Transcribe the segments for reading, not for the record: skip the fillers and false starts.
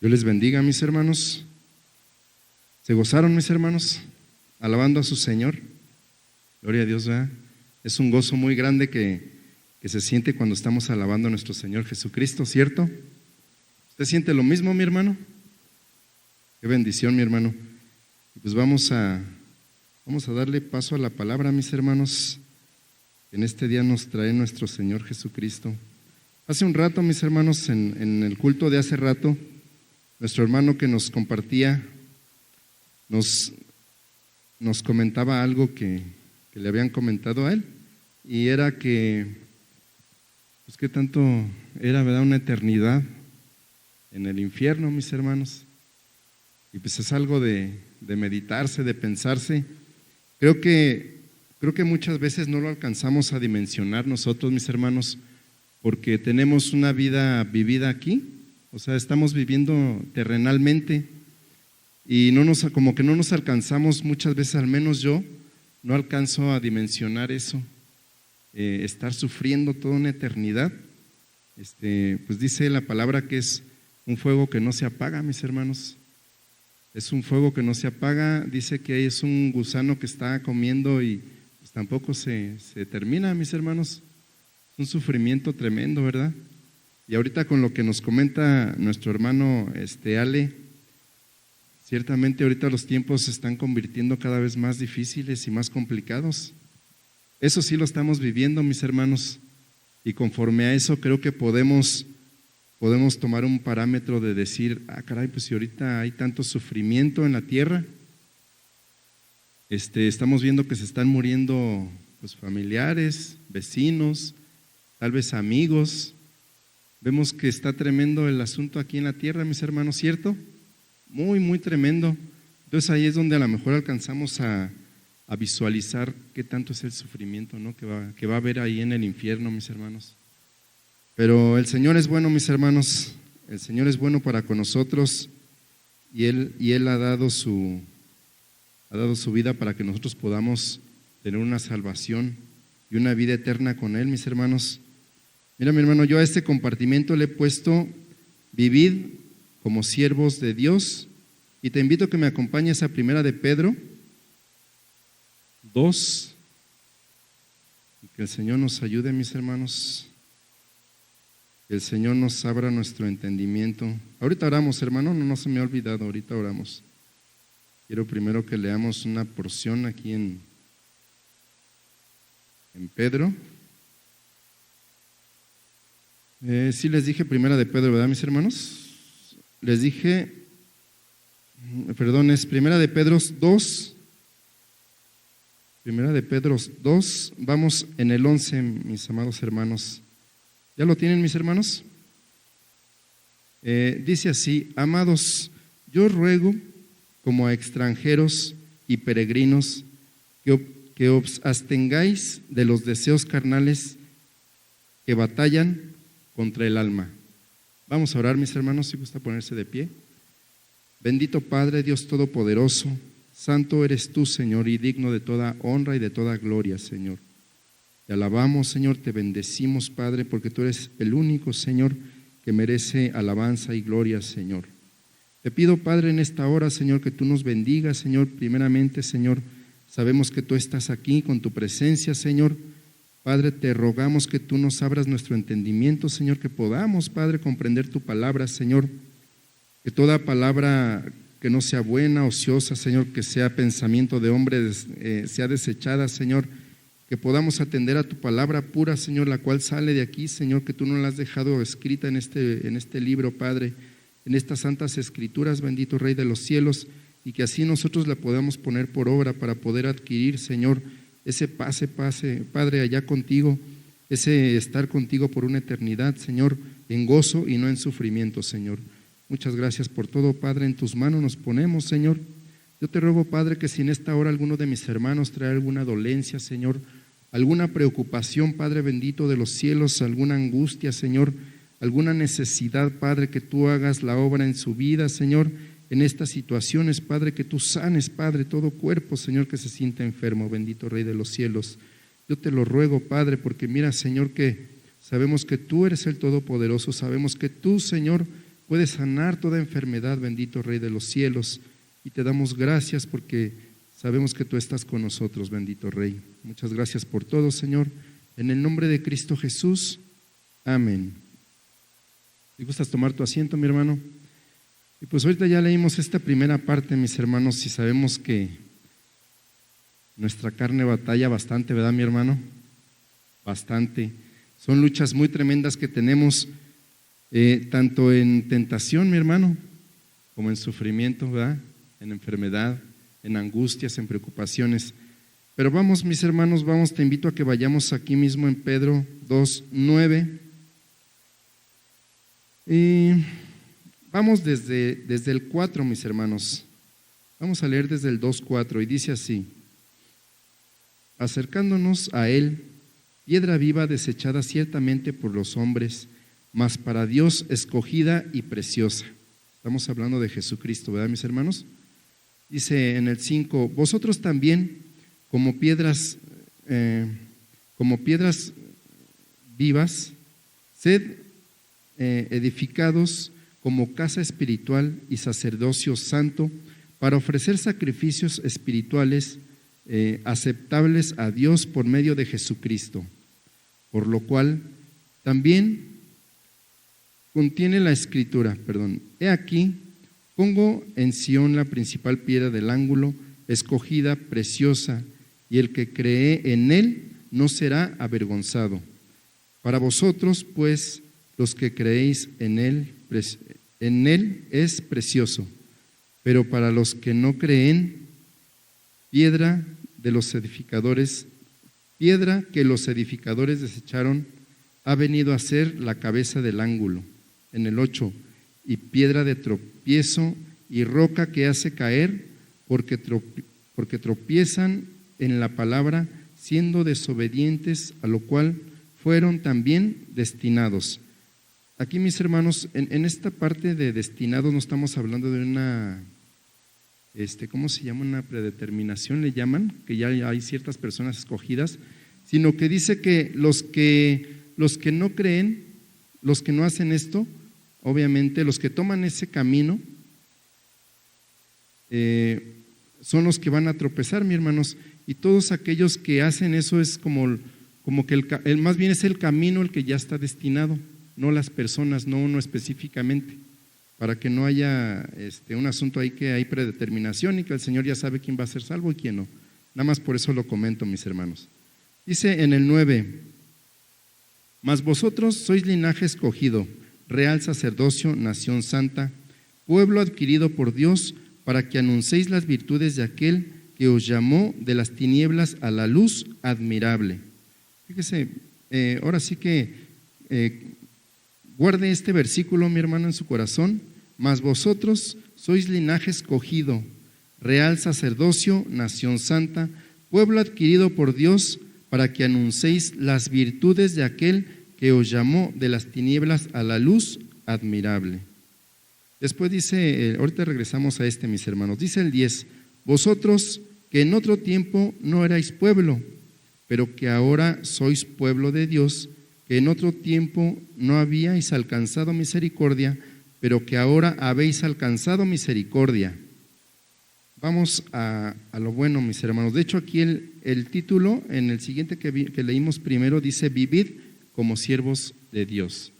Dios les bendiga, mis hermanos. ¿Se gozaron, mis hermanos, alabando a su Señor? Gloria a Dios, ¿verdad? Es un gozo muy grande que se siente cuando estamos alabando a nuestro Señor Jesucristo, ¿cierto? ¿Usted siente lo mismo, mi hermano? Qué bendición, mi hermano. Pues vamos a darle paso a la palabra, mis hermanos, que en este día nos trae nuestro Señor Jesucristo. Hace un rato, mis hermanos, en el culto de hace rato, nuestro hermano que nos compartía, nos comentaba algo que le habían comentado a él, y era que, pues qué tanto era, ¿verdad?, una eternidad en el infierno, mis hermanos. Y pues es algo de meditarse, de pensarse. Creo que muchas veces no lo alcanzamos a dimensionar nosotros, mis hermanos, porque tenemos una vida vivida aquí, o sea, estamos viviendo terrenalmente y como que no nos alcanzamos muchas veces, al menos yo no alcanzo a dimensionar eso, estar sufriendo toda una eternidad. Pues dice la palabra que es un fuego que no se apaga, mis hermanos. Es un fuego que no se apaga, dice que es un gusano que está comiendo y pues tampoco se termina, mis hermanos. Es un sufrimiento tremendo, ¿verdad? Y ahorita con lo que nos comenta nuestro hermano Ale, ciertamente ahorita los tiempos se están convirtiendo cada vez más difíciles y más complicados. Eso sí lo estamos viviendo, mis hermanos, y conforme a eso creo que podemos tomar un parámetro de decir, caray, pues si ahorita hay tanto sufrimiento en la tierra, estamos viendo que se están muriendo pues familiares, vecinos, tal vez amigos. Vemos que está tremendo el asunto aquí en la tierra, mis hermanos, ¿cierto? Muy, muy tremendo. Entonces ahí es donde a lo mejor alcanzamos a visualizar qué tanto es el sufrimiento, ¿no?, que va a haber ahí en el infierno, mis hermanos. Pero el Señor es bueno, mis hermanos. El Señor es bueno para con nosotros y Él ha dado su vida para que nosotros podamos tener una salvación y una vida eterna con Él, mis hermanos. Mira, mi hermano, yo a este compartimiento le he puesto: vivid como siervos de Dios, y te invito a que me acompañes a 1 de Pedro 2, y que el Señor nos ayude, mis hermanos, que el Señor nos abra nuestro entendimiento. Ahorita oramos, hermano, no se me ha olvidado, ahorita oramos. Quiero primero que leamos una porción aquí en Pedro. Sí les dije 1 de Pedro, ¿verdad, mis hermanos? Les dije, perdón, es 1 de Pedro 2. 1 de Pedro 2, vamos en el 11, mis amados hermanos. ¿Ya lo tienen, mis hermanos? Dice así: amados, yo os ruego como a extranjeros y peregrinos que os abstengáis de los deseos carnales que batallan contra el alma. Vamos a orar, mis hermanos, si gusta ponerse de pie. Bendito Padre, Dios Todopoderoso, santo eres tú, Señor, y digno de toda honra y de toda gloria, Señor. Te alabamos, Señor, te bendecimos, Padre, porque tú eres el único, Señor, que merece alabanza y gloria, Señor. Te pido, Padre, en esta hora, Señor, que tú nos bendigas, Señor. Primeramente, Señor, sabemos que tú estás aquí con tu presencia, Señor. Padre, te rogamos que tú nos abras nuestro entendimiento, Señor, que podamos, Padre, comprender tu palabra, Señor. Que toda palabra que no sea buena, ociosa, Señor, que sea pensamiento de hombre, sea desechada, Señor. Que podamos atender a tu palabra pura, Señor, la cual sale de aquí, Señor, que tú no la has dejado escrita en este libro, Padre, en estas santas escrituras, bendito Rey de los cielos, y que así nosotros la podamos poner por obra para poder adquirir, Señor, ese pase, Padre, allá contigo, ese estar contigo por una eternidad, Señor, en gozo y no en sufrimiento, Señor. Muchas gracias por todo, Padre, en tus manos nos ponemos, Señor. Yo te ruego, Padre, que si en esta hora alguno de mis hermanos trae alguna dolencia, Señor, alguna preocupación, Padre bendito de los cielos, alguna angustia, Señor, alguna necesidad, Padre, que tú hagas la obra en su vida, Señor, en estas situaciones, Padre, que tú sanes, Padre, todo cuerpo, Señor, que se sienta enfermo, bendito Rey de los cielos. Yo te lo ruego, Padre, porque mira, Señor, que sabemos que tú eres el Todopoderoso, sabemos que tú, Señor, puedes sanar toda enfermedad, bendito Rey de los cielos. Y te damos gracias porque sabemos que tú estás con nosotros, bendito Rey. Muchas gracias por todo, Señor. En el nombre de Cristo Jesús. Amén. ¿Te gustas tomar tu asiento, mi hermano? Y pues ahorita ya leímos esta primera parte, mis hermanos, y sabemos que nuestra carne batalla bastante, ¿verdad, mi hermano? Bastante. Son luchas muy tremendas que tenemos, tanto en tentación, mi hermano, como en sufrimiento, ¿verdad? En enfermedad, en angustias, en preocupaciones. Pero vamos, mis hermanos, vamos, te invito a que vayamos aquí mismo en Pedro 2:9. Y vamos desde el 4, mis hermanos. Vamos a leer desde el 2:4 y dice así: acercándonos a él, piedra viva desechada ciertamente por los hombres, mas para Dios escogida y preciosa. Estamos hablando de Jesucristo, ¿verdad, mis hermanos? Dice en el 5, vosotros también, como piedras vivas, sed edificados como casa espiritual y sacerdocio santo, para ofrecer sacrificios espirituales aceptables a Dios por medio de Jesucristo, por lo cual también contiene la escritura, he aquí, pongo en Sión la principal piedra del ángulo, escogida, preciosa, y el que cree en él no será avergonzado. Para vosotros, pues, los que creéis en él es precioso, pero para los que no creen, piedra que los edificadores desecharon, ha venido a ser la cabeza del ángulo. En el 8, y piedra de tropiezo y roca que hace caer, porque tropiezan en la palabra, siendo desobedientes, a lo cual fueron también destinados. Aquí, mis hermanos, en esta parte de destinados no estamos hablando de una, ¿cómo se llama? Una predeterminación, le llaman, que ya hay ciertas personas escogidas, sino que dice que los que no creen, los que no hacen esto, obviamente los que toman ese camino, son los que van a tropezar, mis hermanos, y todos aquellos que hacen eso es como que más bien es el camino el que ya está destinado, no las personas, no uno específicamente, para que no haya un asunto ahí que hay predeterminación y que el Señor ya sabe quién va a ser salvo y quién no. Nada más por eso lo comento, mis hermanos. Dice en el 9, mas vosotros sois linaje escogido, real sacerdocio, nación santa, pueblo adquirido por Dios, para que anunciéis las virtudes de aquel que os llamó de las tinieblas a la luz admirable. Fíjese, ahora sí que guarde este versículo, mi hermano, en su corazón. Mas vosotros sois linaje escogido, real sacerdocio, nación santa, pueblo adquirido por Dios, para que anunciéis las virtudes de aquel que os llamó de las tinieblas a la luz admirable. Después dice, ahorita regresamos a mis hermanos, dice el 10, vosotros que en otro tiempo no erais pueblo, pero que ahora sois pueblo de Dios, que en otro tiempo no habíais alcanzado misericordia, pero que ahora habéis alcanzado misericordia. Vamos a lo bueno, mis hermanos. De hecho, aquí el título, en el siguiente que leímos primero, dice, vivid como siervos de Dios.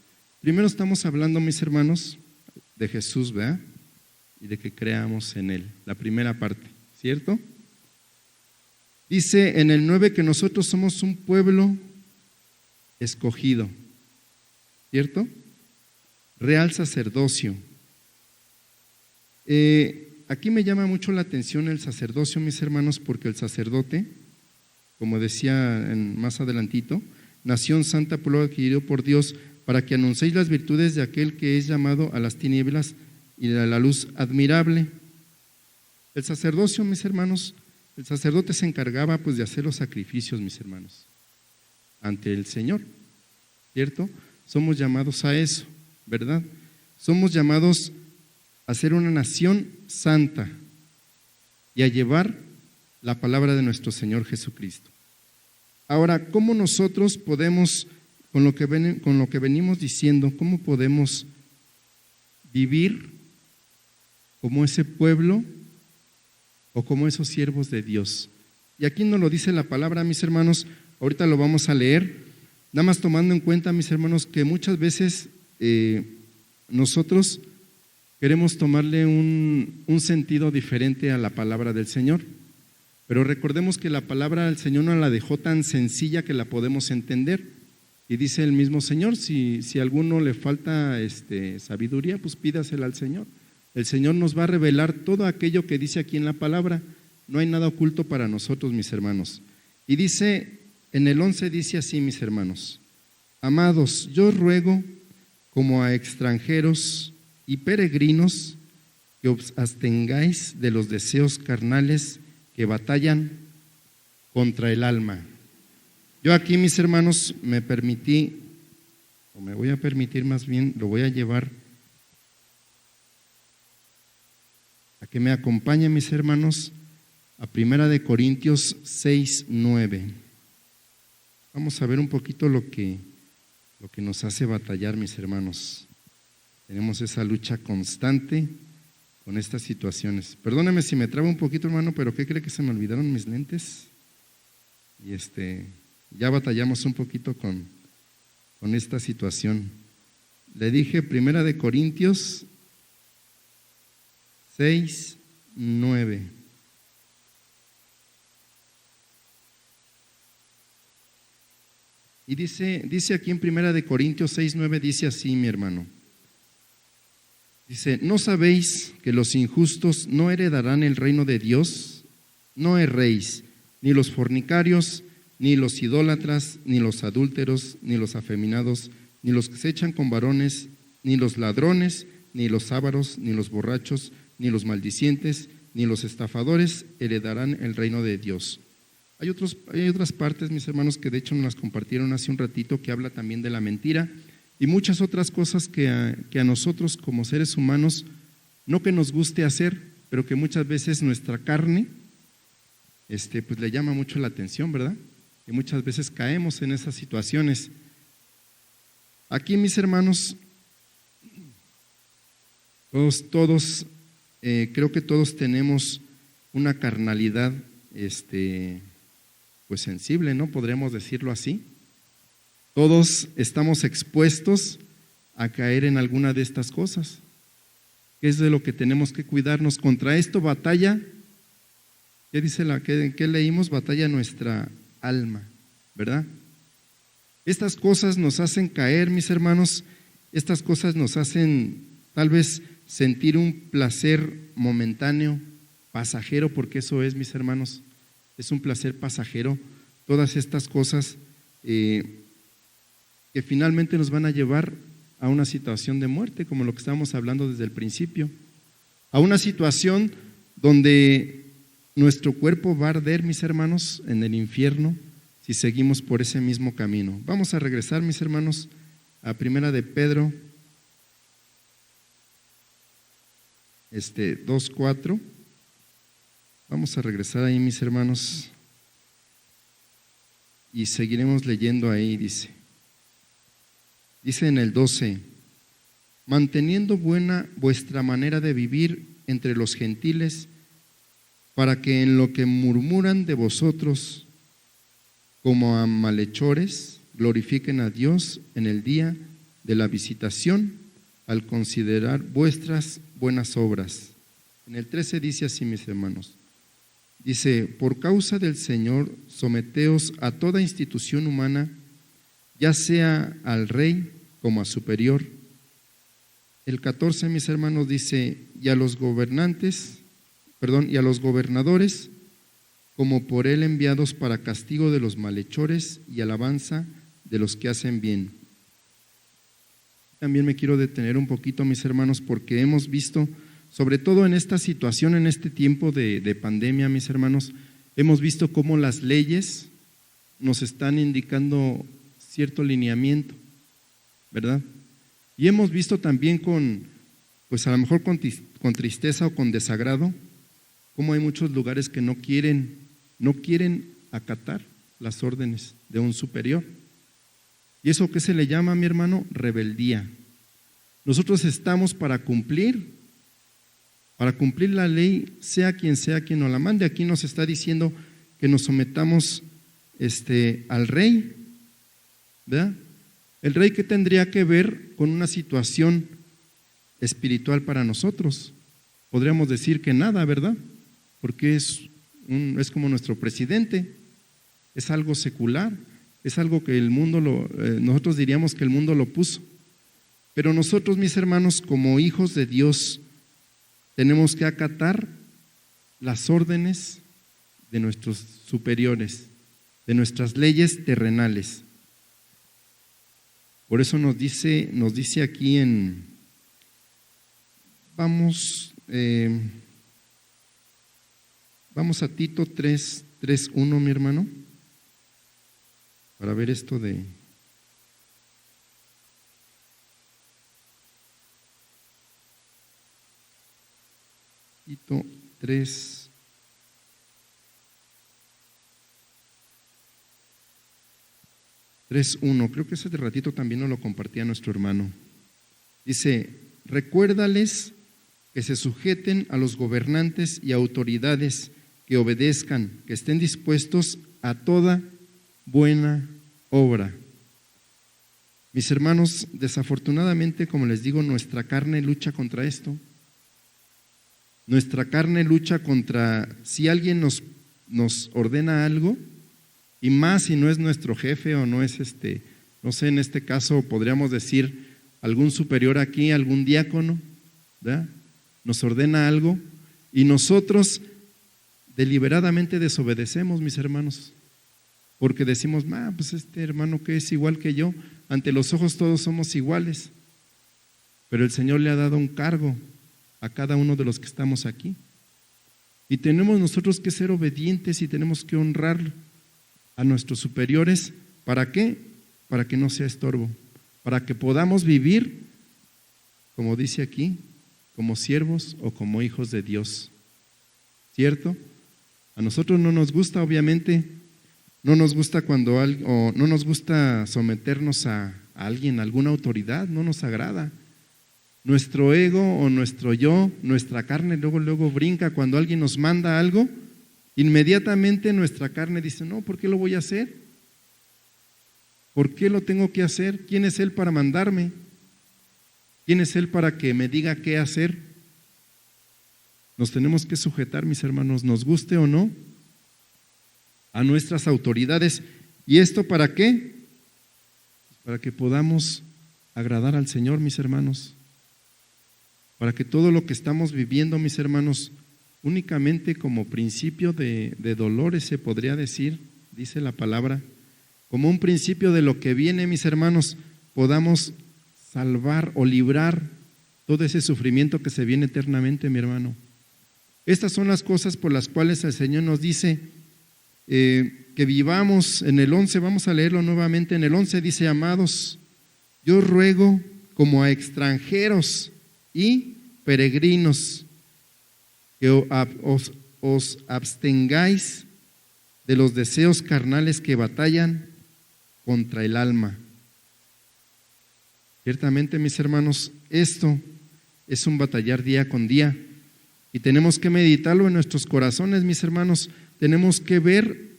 Primero estamos hablando, mis hermanos, de Jesús, ¿verdad? Y de que creamos en Él. La primera parte, ¿cierto? Dice en el 9 que nosotros somos un pueblo escogido, ¿cierto? Real sacerdocio. Aquí me llama mucho la atención el sacerdocio, mis hermanos, porque el sacerdote, como decía más adelantito, nación santa, pueblo adquirido por Dios, para que anunciéis las virtudes de aquel que es llamado a las tinieblas y a la luz admirable. El sacerdocio, mis hermanos, el sacerdote se encargaba pues de hacer los sacrificios, mis hermanos, ante el Señor, ¿cierto? Somos llamados a eso, ¿verdad? Somos llamados a ser una nación santa y a llevar la palabra de nuestro Señor Jesucristo. Ahora, ¿cómo nosotros podemos, con lo que venimos diciendo, cómo podemos vivir como ese pueblo o como esos siervos de Dios. Y aquí nos lo dice la palabra, mis hermanos, ahorita lo vamos a leer, nada más tomando en cuenta, mis hermanos, que muchas veces nosotros queremos tomarle un sentido diferente a la palabra del Señor, pero recordemos que la palabra del Señor nos la dejó tan sencilla que la podemos entender. Y dice el mismo Señor, si a alguno le falta sabiduría, pues pídasela al Señor. El Señor nos va a revelar todo aquello que dice aquí en la palabra. No hay nada oculto para nosotros, mis hermanos. Y dice, en el 11 dice así, mis hermanos: amados, yo os ruego como a extranjeros y peregrinos que os abstengáis de los deseos carnales que batallan contra el alma. Yo aquí, mis hermanos, me voy a permitir más bien, lo voy a llevar a que me acompañen, mis hermanos, a 1 Corintios 6:9. Vamos a ver un poquito lo que nos hace batallar, mis hermanos. Tenemos esa lucha constante con estas situaciones. Perdóneme si me trabo un poquito, hermano, pero ¿qué cree que se me olvidaron mis lentes? Y ya batallamos un poquito con esta situación. Le dije 1 Corintios 6:9. Y dice aquí en 1 Corintios 6:9, dice así, mi hermano. Dice, ¿no sabéis que los injustos no heredarán el reino de Dios? No erréis, ni los fornicarios, ni los idólatras, ni los adúlteros, ni los afeminados, ni los que se echan con varones, ni los ladrones, ni los ávaros, ni los borrachos, ni los maldicientes, ni los estafadores heredarán el reino de Dios. Hay otras partes, mis hermanos, que de hecho nos las compartieron hace un ratito, que habla también de la mentira y muchas otras cosas que a nosotros como seres humanos, no que nos guste hacer, pero que muchas veces nuestra carne pues le llama mucho la atención, ¿verdad? Y muchas veces caemos en esas situaciones. Aquí, mis hermanos, todos creo que todos tenemos una carnalidad pues sensible, ¿no? Podríamos decirlo así. Todos estamos expuestos a caer en alguna de estas cosas. ¿Qué es de lo que tenemos que cuidarnos? Contra esto batalla, ¿qué dice qué leímos? Batalla nuestra alma, ¿verdad? Estas cosas nos hacen caer, mis hermanos, estas cosas nos hacen tal vez sentir un placer momentáneo, pasajero, porque eso es, mis hermanos, es un placer pasajero. Todas estas cosas que finalmente nos van a llevar a una situación de muerte, como lo que estábamos hablando desde el principio, a una situación donde nuestro cuerpo va a arder, mis hermanos, en el infierno, si seguimos por ese mismo camino. Vamos a regresar, mis hermanos, a 1 de Pedro 2:4. Vamos a regresar ahí, mis hermanos, y seguiremos leyendo ahí. Dice en el 12, manteniendo buena vuestra manera de vivir entre los gentiles, para que en lo que murmuran de vosotros como a malhechores, glorifiquen a Dios en el día de la visitación, al considerar vuestras buenas obras. En el 13 dice así, mis hermanos, dice, por causa del Señor, someteos a toda institución humana, ya sea al rey como a superior. El 14, mis hermanos, dice, y a los gobernadores, como por él enviados para castigo de los malhechores y alabanza de los que hacen bien. También me quiero detener un poquito, mis hermanos, porque hemos visto, sobre todo en esta situación, en este tiempo de pandemia, mis hermanos, hemos visto cómo las leyes nos están indicando cierto lineamiento, ¿verdad? Y hemos visto también pues a lo mejor con tristeza o con desagrado, cómo hay muchos lugares que no quieren acatar las órdenes de un superior. ¿Y eso qué se le llama, mi hermano? Rebeldía. Nosotros estamos para cumplir la ley, sea quien nos la mande. Aquí nos está diciendo que nos sometamos al rey, ¿verdad? El rey, ¿qué tendría que ver con una situación espiritual para nosotros? Podríamos decir que nada, ¿verdad? Porque es como nuestro presidente, es algo secular, es algo que el mundo nosotros diríamos que el mundo lo puso. Pero nosotros, mis hermanos, como hijos de Dios, tenemos que acatar las órdenes de nuestros superiores, de nuestras leyes terrenales. Por eso nos dice aquí vamos a Tito 3:1, mi hermano, para ver esto de Tito 3:1, creo que ese de ratito también nos lo compartía nuestro hermano. Dice: recuérdales que se sujeten a los gobernantes y autoridades, que obedezcan, que estén dispuestos a toda buena obra. Mis hermanos, desafortunadamente, como les digo, nuestra carne lucha contra esto. Nuestra carne lucha contra, si alguien nos ordena algo, y más si no es nuestro jefe o no es no sé, en este caso podríamos decir algún superior aquí, algún diácono, ¿verdad? Nos ordena algo y nosotros deliberadamente desobedecemos, mis hermanos, porque decimos, pues este hermano que es igual que yo, ante los ojos todos somos iguales, pero el Señor le ha dado un cargo a cada uno de los que estamos aquí y tenemos nosotros que ser obedientes y tenemos que honrar a nuestros superiores. ¿Para qué? Para que no sea estorbo, para que podamos vivir, como dice aquí, como siervos o como hijos de Dios, ¿cierto? A nosotros no nos gusta, obviamente, no nos gusta no nos gusta someternos a alguien, a alguna autoridad, no nos agrada. Nuestro ego o nuestro yo, nuestra carne luego brinca cuando alguien nos manda algo. Inmediatamente nuestra carne dice, no, ¿por qué lo voy a hacer? ¿Por qué lo tengo que hacer? ¿Quién es Él para mandarme? ¿Quién es Él para que me diga qué hacer? Nos tenemos que sujetar, mis hermanos, nos guste o no, a nuestras autoridades. ¿Y esto para qué? Para que podamos agradar al Señor, mis hermanos. Para que todo lo que estamos viviendo, mis hermanos, únicamente como principio de dolores, se podría decir, dice la palabra, como un principio de lo que viene, mis hermanos, podamos salvar o librar todo ese sufrimiento que se viene eternamente, mi hermano. Estas son las cosas por las cuales el Señor nos dice que vivamos. En el 11, vamos a leerlo nuevamente, en el 11 dice, amados, yo ruego como a extranjeros y peregrinos, que os abstengáis de los deseos carnales que batallan contra el alma. Ciertamente, mis hermanos, esto es un batallar día con día y tenemos que meditarlo en nuestros corazones, mis hermanos. Tenemos que ver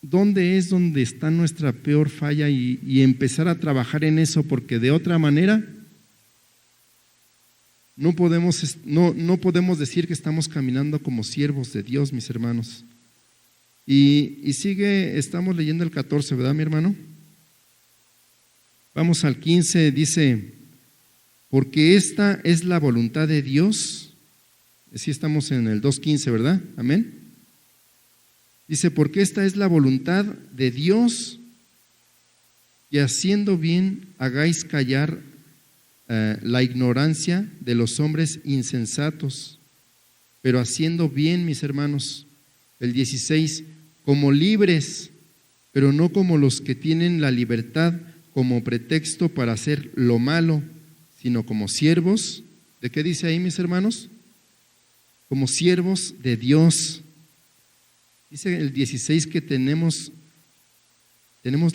dónde está nuestra peor falla y empezar a trabajar en eso, porque de otra manera no podemos decir que estamos caminando como siervos de Dios, mis hermanos. Y sigue, estamos leyendo el 14, ¿verdad, mi hermano? Vamos al 15, dice, porque esta es la voluntad de Dios. Sí, estamos en el 2:15, ¿verdad? Amén. Dice, porque esta es la voluntad de Dios, que haciendo bien hagáis callar la ignorancia de los hombres insensatos, pero haciendo bien, mis hermanos, el 16, como libres, pero no como los que tienen la libertad como pretexto para hacer lo malo, sino como siervos. ¿De qué dice ahí, mis hermanos? Como siervos de Dios. Dice el 16 que tenemos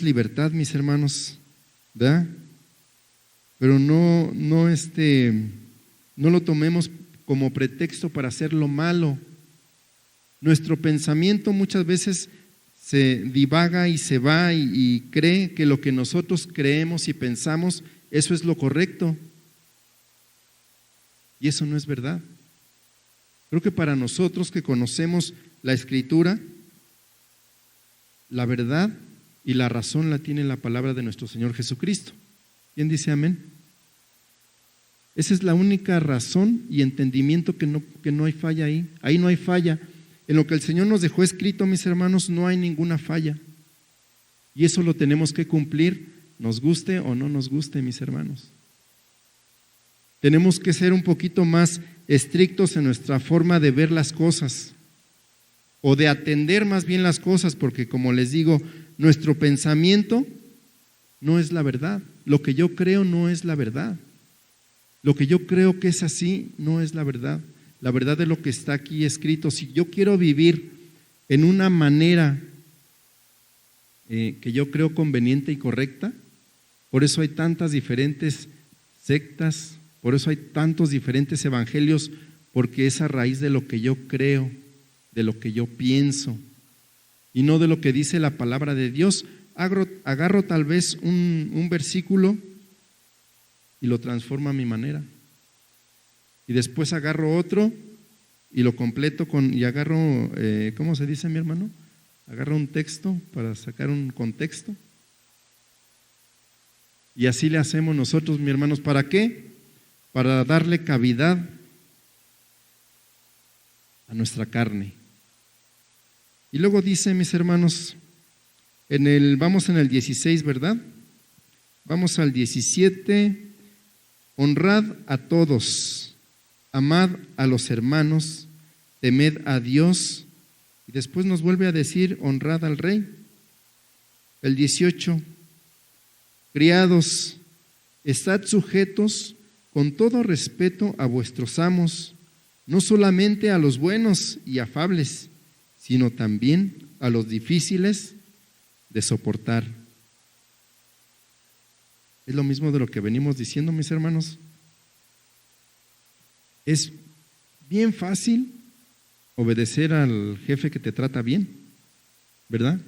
libertad, mis hermanos, ¿verdad? pero no lo tomemos como pretexto para hacer lo malo. Nuestro pensamiento muchas veces se divaga y se va y cree que lo que nosotros creemos y pensamos, eso es lo correcto. Y eso no es verdad. Creo que para nosotros que conocemos la Escritura, la verdad y la razón la tiene la palabra de nuestro Señor Jesucristo. ¿Quién dice amén? Esa es la única razón y entendimiento que no hay falla ahí. Ahí no hay falla. En lo que el Señor nos dejó escrito, mis hermanos, no hay ninguna falla. Y eso lo tenemos que cumplir, nos guste o no nos guste, mis hermanos. Tenemos que ser un poquito más estrictos en nuestra forma de ver las cosas, o de atender más bien las cosas, porque como les digo, nuestro pensamiento no es la verdad. Lo que yo creo no es la verdad. Lo que yo creo que es así no es la verdad. La verdad de lo que está aquí escrito. Si yo quiero vivir en una manera que yo creo conveniente y correcta, por eso hay tantas diferentes sectas, por eso hay tantos diferentes evangelios, porque es a raíz de lo que yo creo, de lo que yo pienso, y no de lo que dice la palabra de Dios. Agarro tal vez un versículo y lo transformo a mi manera. Y después agarro otro y lo completo y agarro, ¿cómo se dice, mi hermano? Agarro un texto para sacar un contexto. Y así le hacemos nosotros, mis hermanos. ¿Para qué? Para darle cavidad a nuestra carne. Y luego dice, mis hermanos, vamos en el 16, ¿verdad? Vamos al 17. Honrad a todos, amad a los hermanos, temed a Dios. Y después nos vuelve a decir, honrad al rey. El 18. Criados, estad sujetos con todo respeto a vuestros amos, no solamente a los buenos y afables, sino también a los difíciles de soportar. Es lo mismo de lo que venimos diciendo, mis hermanos. Es bien fácil obedecer al jefe que te trata bien, ¿verdad?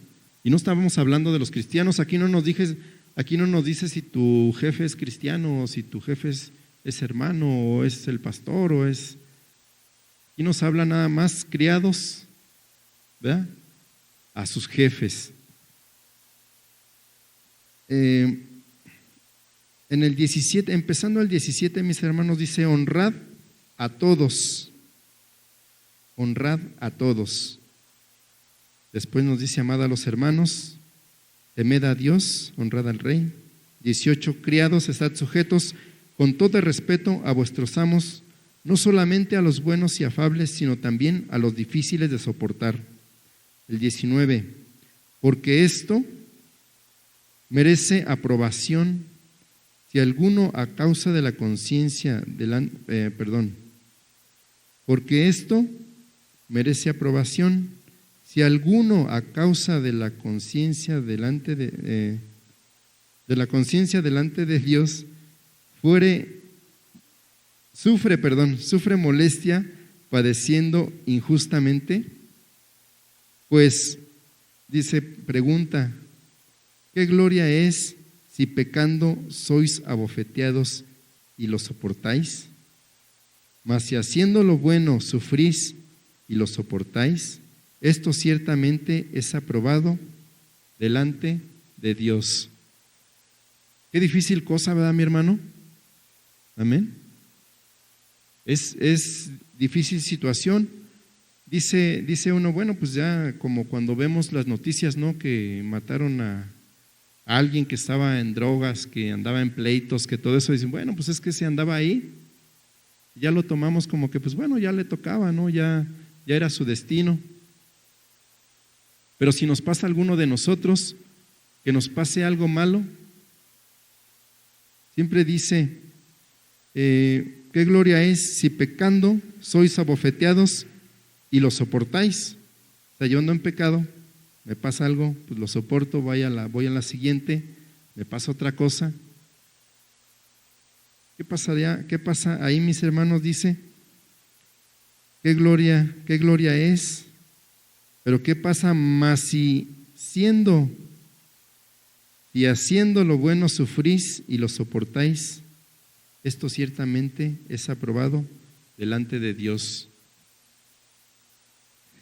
Y no estábamos hablando de los cristianos. Aquí no nos dice si tu jefe es cristiano o si tu jefe es hermano o es el pastor o es... Aquí nos habla nada más criados, ¿verdad? A sus jefes. En el 17, empezando el 17, mis hermanos, dice, honrad a todos. Honrad a todos. Después nos dice, amad a los hermanos, temed a Dios, honrad al rey. 18, criados, estad sujetos con todo respeto a vuestros amos, no solamente a los buenos y afables, sino también a los difíciles de soportar. El 19, porque esto merece aprobación si alguno a causa de la conciencia porque esto merece aprobación si alguno a causa de la conciencia delante de Dios sufre molestia padeciendo injustamente, pues dice, pregunta, ¿qué gloria es si pecando sois abofeteados y lo soportáis? Mas si haciendo lo bueno sufrís y lo soportáis, esto ciertamente es aprobado delante de Dios. Qué difícil cosa, ¿verdad, mi hermano? Amén. Es difícil situación. Dice uno, bueno, pues ya como cuando vemos las noticias, ¿no? Que mataron a alguien que estaba en drogas, que andaba en pleitos, que todo eso, dicen, bueno, pues es que se andaba ahí. Ya lo tomamos como que, pues bueno, ya le tocaba, ¿no? Ya era su destino. Pero si nos pasa a alguno de nosotros, que nos pase algo malo, siempre dice, ¿qué gloria es si pecando sois abofeteados y lo soportáis? O sea, yo ando en pecado, me pasa algo, pues lo soporto, voy a la siguiente, me pasa otra cosa. ¿Qué pasaría? ¿Qué pasa ahí, mis hermanos? Dice, qué gloria es. Pero ¿qué pasa más si siendo y haciendo lo bueno sufrís y lo soportáis? Esto ciertamente es aprobado delante de Dios.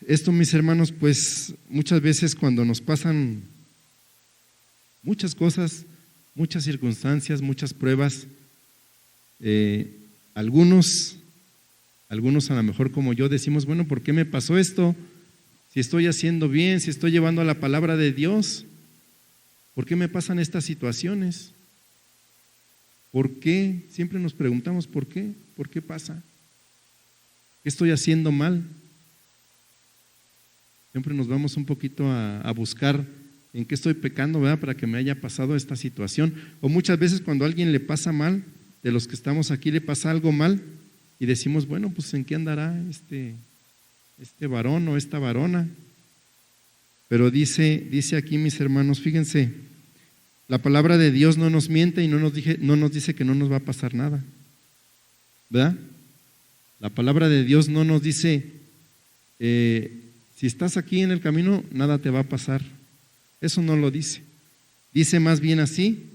Esto, mis hermanos, pues muchas veces cuando nos pasan muchas cosas, muchas circunstancias, muchas pruebas, algunos a lo mejor como yo decimos, bueno, ¿por qué me pasó esto? Si estoy haciendo bien, si estoy llevando a la palabra de Dios, ¿por qué me pasan estas situaciones? ¿Por qué? Siempre nos preguntamos, ¿por qué? ¿Por qué pasa? ¿Qué estoy haciendo mal? Siempre nos vamos un poquito a buscar en qué estoy pecando, ¿verdad? Para que me haya pasado esta situación. O muchas veces cuando a alguien le pasa mal, de los que estamos aquí le pasa algo mal, y decimos, bueno, pues ¿en qué andará este varón o esta varona? Pero dice aquí, mis hermanos, fíjense, la palabra de Dios no nos miente y no nos dice que no nos va a pasar nada, ¿verdad? La palabra de Dios no nos dice, si estás aquí en el camino, nada te va a pasar. Eso no lo dice. Dice más bien así,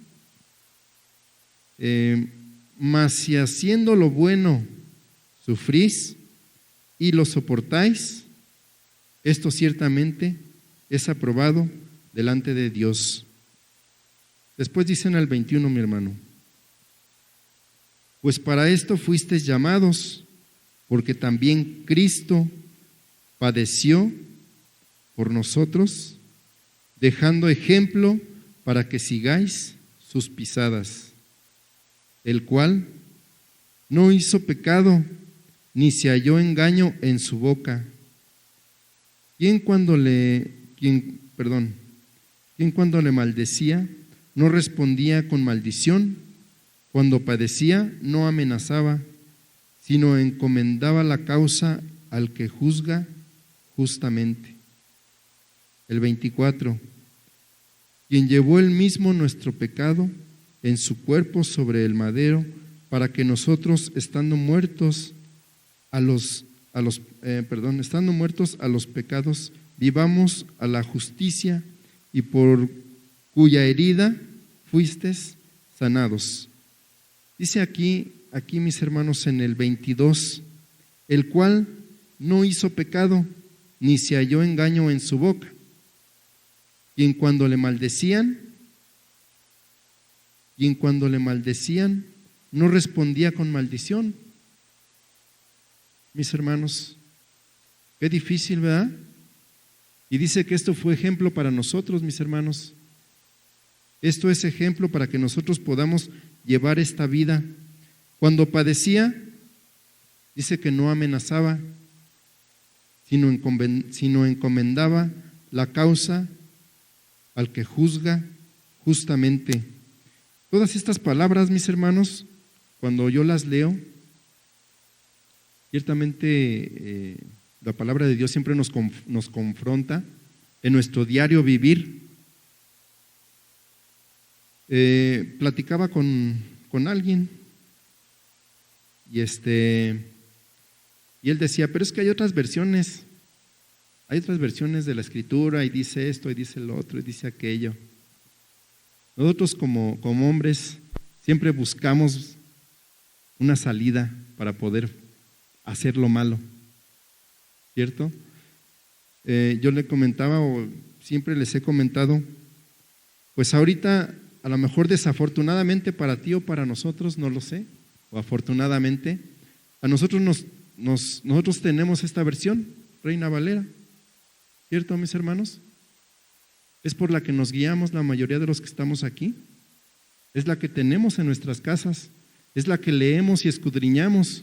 mas si haciendo lo bueno sufrís y lo soportáis, esto ciertamente es aprobado delante de Dios. Después dicen al 21, mi hermano, pues para esto fuisteis llamados, porque también Cristo padeció por nosotros, dejando ejemplo para que sigáis sus pisadas, el cual no hizo pecado, ni se halló engaño en su boca. ¿Quién cuando le maldecía, no respondía con maldición? Cuando padecía, no amenazaba, sino encomendaba la causa al que juzga justamente. El 24, quien llevó él mismo nuestro pecado en su cuerpo sobre el madero, para que nosotros, estando muertos a los pecados, vivamos a la justicia, y por cuya herida fuisteis sanados. Dice aquí, mis hermanos, en el 22, el cual no hizo pecado, ni se halló engaño en su boca. Quien cuando le maldecían, no respondía con maldición. Mis hermanos, qué difícil, ¿verdad? Y dice que esto fue ejemplo para nosotros, mis hermanos. Esto es ejemplo para que nosotros podamos llevar esta vida. Cuando padecía, dice que no amenazaba, sino encomendaba la causa al que juzga justamente. Todas estas palabras, mis hermanos, cuando yo las leo, ciertamente la palabra de Dios siempre nos confronta en nuestro diario vivir. Platicaba con alguien y él decía, pero es que hay otras versiones de la Escritura, y dice esto, y dice lo otro, y dice aquello. Nosotros como hombres siempre buscamos una salida para poder hacer lo malo, ¿cierto? Yo le comentaba, o siempre les he comentado, pues ahorita a lo mejor desafortunadamente para ti o para nosotros, no lo sé, o afortunadamente, a nosotros nosotros tenemos esta versión, Reina Valera, ¿cierto, mis hermanos? Es por la que nos guiamos la mayoría de los que estamos aquí, es la que tenemos en nuestras casas, es la que leemos y escudriñamos.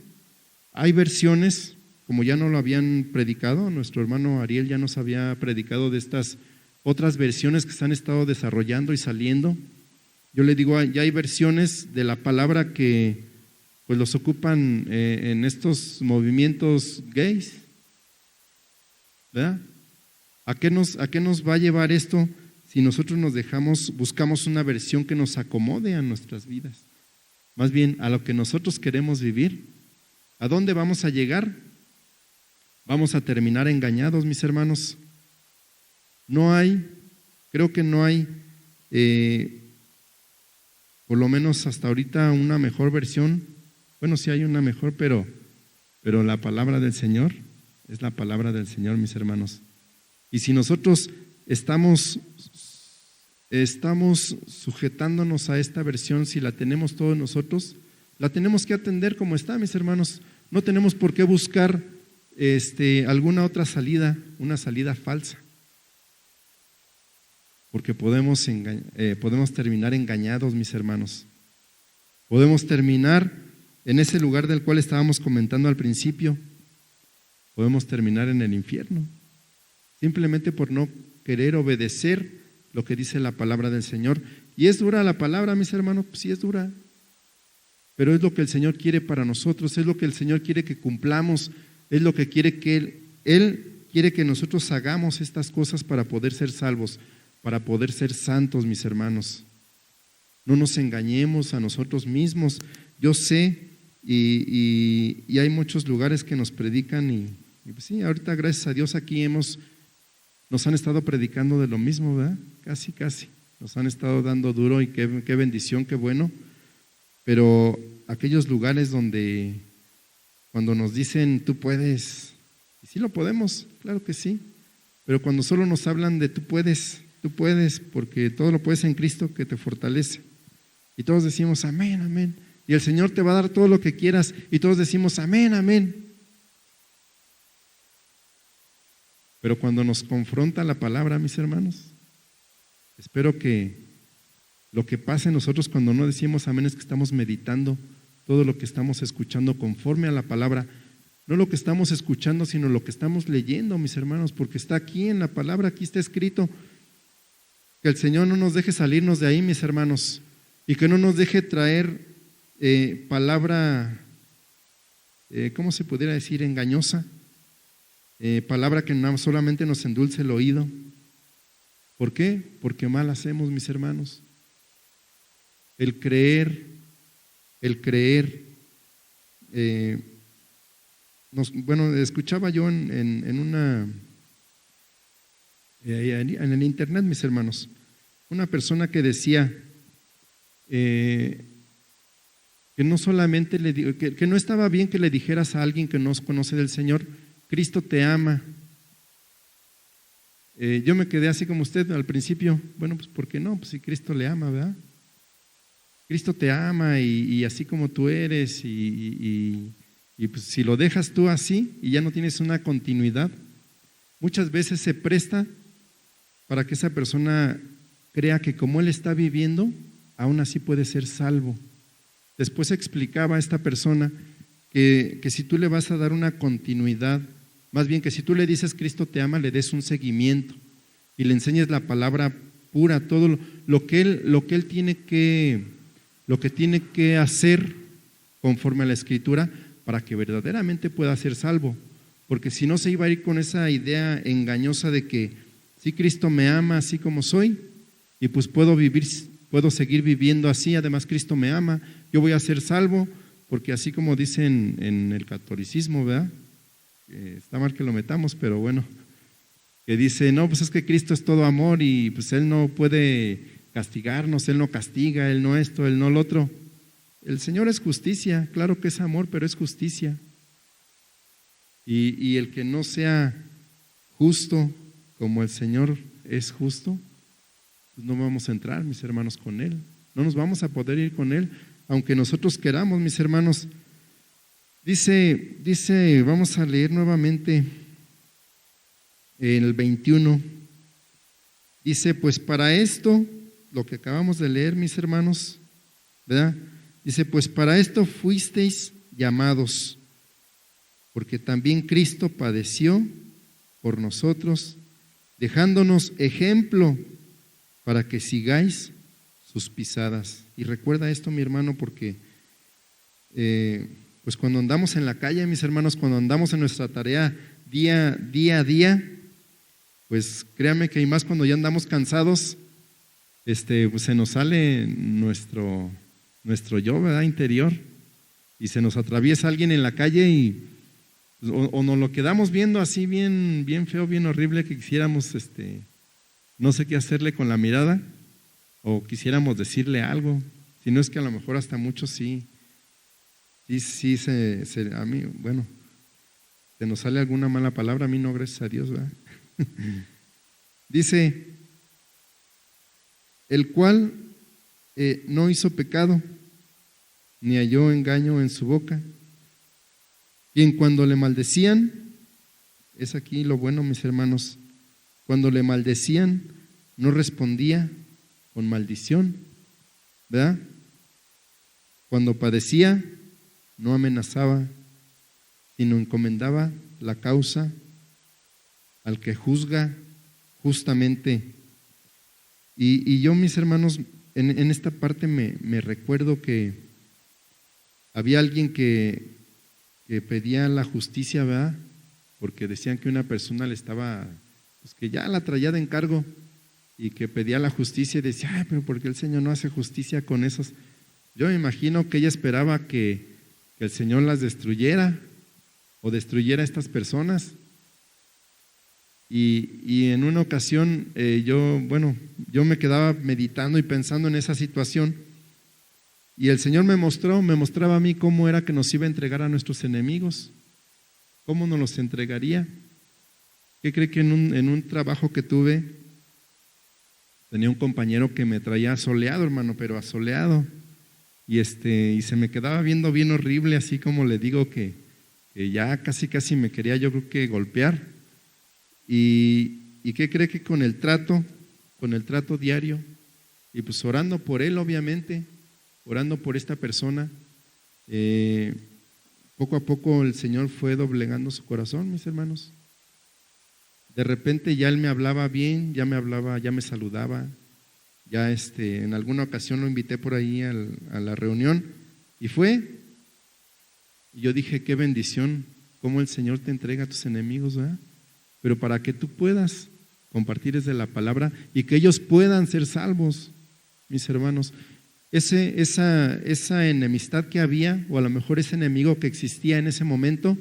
Hay versiones, como ya no lo habían predicado, nuestro hermano Ariel ya nos había predicado de estas otras versiones que se han estado desarrollando y saliendo. Yo le digo, ya hay versiones de la palabra que pues los ocupan en estos movimientos gays, ¿verdad? ¿A qué nos va a llevar esto si nosotros buscamos una versión que nos acomode a nuestras vidas? más bien a lo que nosotros queremos vivir. ¿A dónde vamos a llegar? Vamos a terminar engañados, mis hermanos. Creo que no hay, por lo menos hasta ahorita, una mejor versión. Bueno, sí hay una mejor, pero la palabra del Señor es la palabra del Señor, mis hermanos. Y si nosotros estamos sujetándonos a esta versión, si la tenemos todos nosotros, la tenemos que atender como está, mis hermanos. No tenemos por qué buscar alguna otra salida, una salida falsa, porque podemos terminar engañados, mis hermanos. Podemos terminar en ese lugar del cual estábamos comentando al principio. Podemos terminar en el infierno, simplemente por no querer obedecer lo que dice la palabra del Señor. Y es dura la palabra, mis hermanos, pues sí es dura, pero es lo que el Señor quiere para nosotros, es lo que el Señor quiere que cumplamos, es lo que quiere que Él quiere que nosotros hagamos estas cosas para poder ser salvos, para poder ser santos, mis hermanos. No nos engañemos a nosotros mismos. Yo sé, y hay muchos lugares que nos predican, y pues sí, ahorita gracias a Dios aquí nos han estado predicando de lo mismo, ¿verdad? Casi. Nos han estado dando duro, y qué bendición, qué bueno. Pero aquellos lugares donde cuando nos dicen tú puedes, y sí lo podemos, claro que sí, pero cuando solo nos hablan de tú puedes, porque todo lo puedes en Cristo que te fortalece. Y todos decimos amén, amén. Y el Señor te va a dar todo lo que quieras, y todos decimos amén, amén. Pero cuando nos confronta la palabra, mis hermanos, espero que lo que pasa en nosotros cuando no decimos amén es que estamos meditando todo lo que estamos escuchando conforme a la palabra. No lo que estamos escuchando, sino lo que estamos leyendo, mis hermanos, porque está aquí en la palabra, aquí está escrito. Que el Señor no nos deje salirnos de ahí, mis hermanos, y que no nos deje traer palabra, ¿cómo se pudiera decir? Engañosa. Palabra que no solamente nos endulce el oído. ¿Por qué? Porque mal hacemos, mis hermanos. El creer, escuchaba yo en el internet, mis hermanos, una persona que decía que no solamente que no estaba bien que le dijeras a alguien que no conoce del Señor, Cristo te ama. Yo me quedé así como usted al principio. Bueno, pues ¿por qué no? Pues si Cristo le ama, ¿verdad? Cristo te ama y así como tú eres, y pues si lo dejas tú así y ya no tienes una continuidad, muchas veces se presta para que esa persona crea que como él está viviendo, aún así puede ser salvo. Después explicaba a esta persona que si tú le vas a dar una continuidad, más bien que si tú le dices Cristo te ama, le des un seguimiento y le enseñes la palabra pura, todo lo que él tiene que hacer conforme a la Escritura para que verdaderamente pueda ser salvo. Porque si no, se iba a ir con esa idea engañosa de que sí, Cristo me ama así como soy, y pues puedo seguir viviendo así, además Cristo me ama, yo voy a ser salvo, porque así como dicen en el catolicismo, ¿verdad? Está mal que lo metamos, pero bueno, que dice, no, pues es que Cristo es todo amor y pues Él no puede castigarnos, Él no castiga, Él no esto, Él no lo otro. El Señor es justicia, claro que es amor, pero es justicia. Y el que no sea justo como el Señor es justo, pues no vamos a entrar, mis hermanos, con Él. No nos vamos a poder ir con Él, aunque nosotros queramos, mis hermanos. Dice, vamos a leer nuevamente el 21. Dice, pues para esto, lo que acabamos de leer, mis hermanos, ¿verdad? Dice, pues para esto fuisteis llamados, porque también Cristo padeció por nosotros, dejándonos ejemplo para que sigáis sus pisadas. Y recuerda esto, mi hermano, porque pues cuando andamos en la calle, mis hermanos, cuando andamos en nuestra tarea día a día, pues créanme que y más cuando ya andamos cansados, pues se nos sale nuestro yo, ¿verdad? Interior, y se nos atraviesa alguien en la calle y o nos lo quedamos viendo así bien, bien feo, bien horrible, que quisiéramos, no sé qué hacerle con la mirada, o quisiéramos decirle algo, si no es que a lo mejor hasta muchos sí, a mí, bueno, se nos sale alguna mala palabra, a mí no, gracias a Dios, ¿verdad? Dice, el cual no hizo pecado, ni halló engaño en su boca, quien cuando le maldecían, es aquí lo bueno, mis hermanos, cuando le maldecían, no respondía con maldición, ¿verdad? Cuando padecía, no amenazaba, sino encomendaba la causa al que juzga justamente. Y yo, mis hermanos, en esta parte me recuerdo que había alguien que pedía la justicia, ¿verdad? Porque decían que una persona le estaba, pues que ya la traía de encargo y que pedía la justicia y decía, ay, pero ¿por qué el Señor no hace justicia con esos? Yo me imagino que ella esperaba que el Señor las destruyera o destruyera a estas personas. Y en una ocasión yo me quedaba meditando y pensando en esa situación, y el Señor me mostraba a mí cómo era que nos iba a entregar a nuestros enemigos, cómo nos los entregaría. ¿Qué cree que en un trabajo que tuve, tenía un compañero que me traía asoleado, hermano, pero asoleado, y se me quedaba viendo bien horrible, así como le digo que ya casi me quería, yo creo que golpear. ¿Y qué cree que con el trato diario, y pues orando por él, obviamente, orando por esta persona, poco a poco el Señor fue doblegando su corazón, mis hermanos. De repente ya él me hablaba bien, ya me saludaba, ya en alguna ocasión lo invité por ahí a la reunión y fue. Y yo dije, qué bendición, cómo el Señor te entrega a tus enemigos, ¿verdad? Pero para que tú puedas compartir desde la palabra y que ellos puedan ser salvos, mis hermanos. Esa enemistad que había, o a lo mejor ese enemigo que existía en ese momento,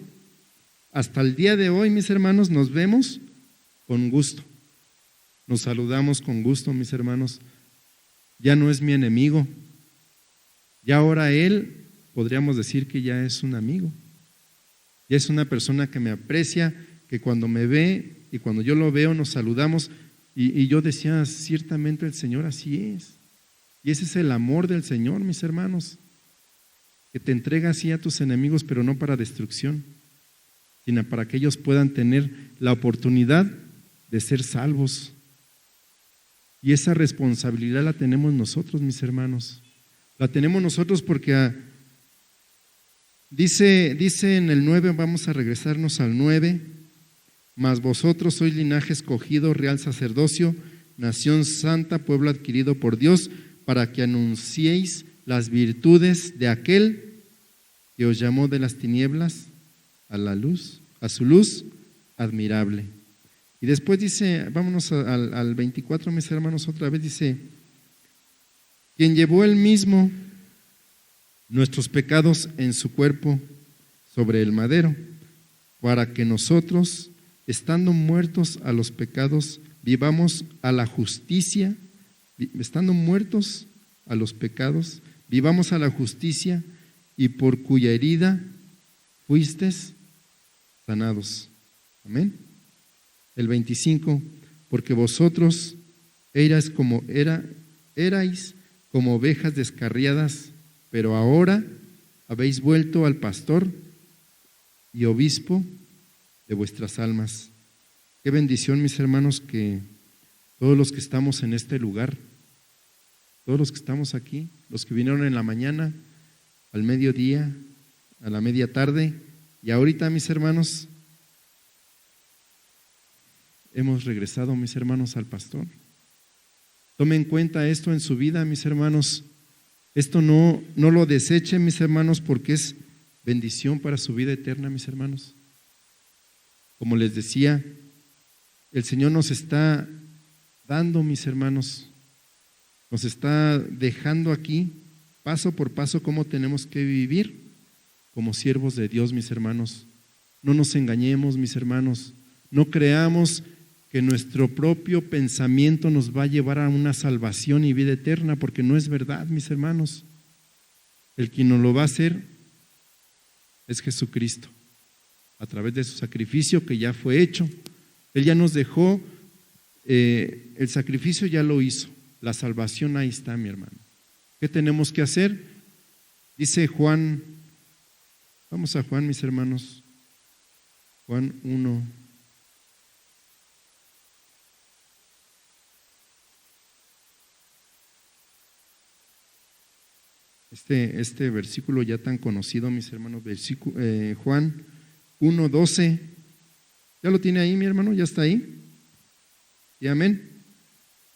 hasta el día de hoy, mis hermanos, nos vemos con gusto, nos saludamos con gusto, mis hermanos. Ya no es mi enemigo, ya ahora él, podríamos decir que ya es un amigo, ya es una persona que me aprecia, que cuando me ve y cuando yo lo veo nos saludamos, y yo decía, ciertamente el Señor así es. Y ese es el amor del Señor, mis hermanos, que te entrega así a tus enemigos, pero no para destrucción, sino para que ellos puedan tener la oportunidad de ser salvos. Y esa responsabilidad la tenemos nosotros, mis hermanos. La tenemos nosotros porque dice en el 9, vamos a regresarnos al 9, mas vosotros sois linaje escogido, real sacerdocio, nación santa, pueblo adquirido por Dios, para que anunciéis las virtudes de aquel que os llamó de las tinieblas a la luz, a su luz admirable. Y después dice, vámonos al 24, mis hermanos, otra vez dice, quien llevó él mismo nuestros pecados en su cuerpo sobre el madero, para que nosotros, estando muertos a los pecados, vivamos a la justicia. Estando muertos a los pecados, vivamos a la justicia, y por cuya herida fuisteis sanados. Amén. El 25, porque vosotros erais como ovejas descarriadas, pero ahora habéis vuelto al pastor y obispo de vuestras almas. Qué bendición, mis hermanos, que todos los que estamos en este lugar, todos los que estamos aquí, los que vinieron en la mañana, al mediodía, a la media tarde, y ahorita, mis hermanos, hemos regresado, mis hermanos, al pastor. Tomen en cuenta esto en su vida, mis hermanos. Esto no lo desechen, mis hermanos, porque es bendición para su vida eterna, mis hermanos. Como les decía, el Señor nos está dando, mis hermanos, nos está dejando aquí paso por paso cómo tenemos que vivir como siervos de Dios, mis hermanos. No nos engañemos, mis hermanos. No creamos que nuestro propio pensamiento nos va a llevar a una salvación y vida eterna, porque no es verdad, mis hermanos. El quien nos lo va a hacer es Jesucristo, a través de su sacrificio que ya fue hecho. Él ya nos dejó, el sacrificio ya lo hizo, la salvación ahí está, mi hermano. ¿Qué tenemos que hacer? Dice Juan, vamos a Juan, mis hermanos, Juan 1. Este versículo ya tan conocido, mis hermanos, Juan 1:12. ¿Ya lo tiene ahí, mi hermano? ¿Ya está ahí? Y amén.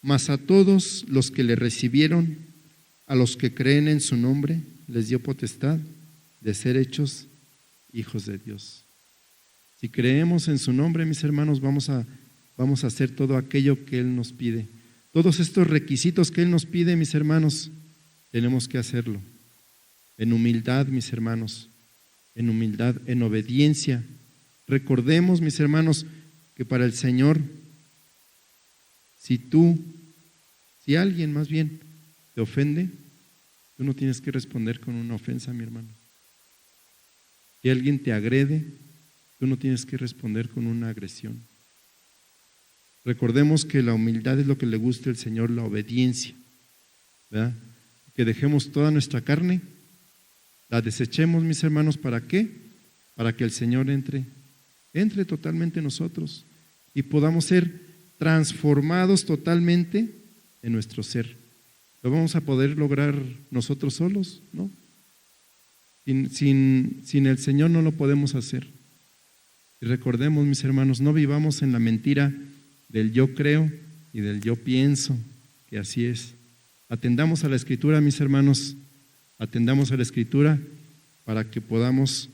Mas a todos los que le recibieron, a los que creen en su nombre, les dio potestad de ser hechos hijos de Dios. Si creemos en su nombre, mis hermanos, vamos a hacer todo aquello que Él nos pide. Todos estos requisitos que Él nos pide, mis hermanos, tenemos que hacerlo. En humildad, mis hermanos, en humildad, en obediencia. Recordemos, mis hermanos, que para el Señor, si alguien más bien te ofende, tú no tienes que responder con una ofensa, mi hermano. Si alguien te agrede, tú no tienes que responder con una agresión. Recordemos que la humildad es lo que le gusta al Señor, la obediencia, ¿verdad? Que dejemos toda nuestra carne, la desechemos, mis hermanos, ¿para qué? Para que el Señor entre totalmente en nosotros y podamos ser transformados totalmente en nuestro ser. ¿Lo vamos a poder lograr nosotros solos? ¿No? Sin el Señor no lo podemos hacer. Y recordemos, mis hermanos, no vivamos en la mentira del yo creo y del yo pienso, que así es. Atendamos a la Escritura, mis hermanos, atendamos a la Escritura para que podamos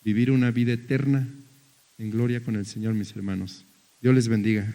vivir una vida eterna en gloria con el Señor, mis hermanos. Dios les bendiga.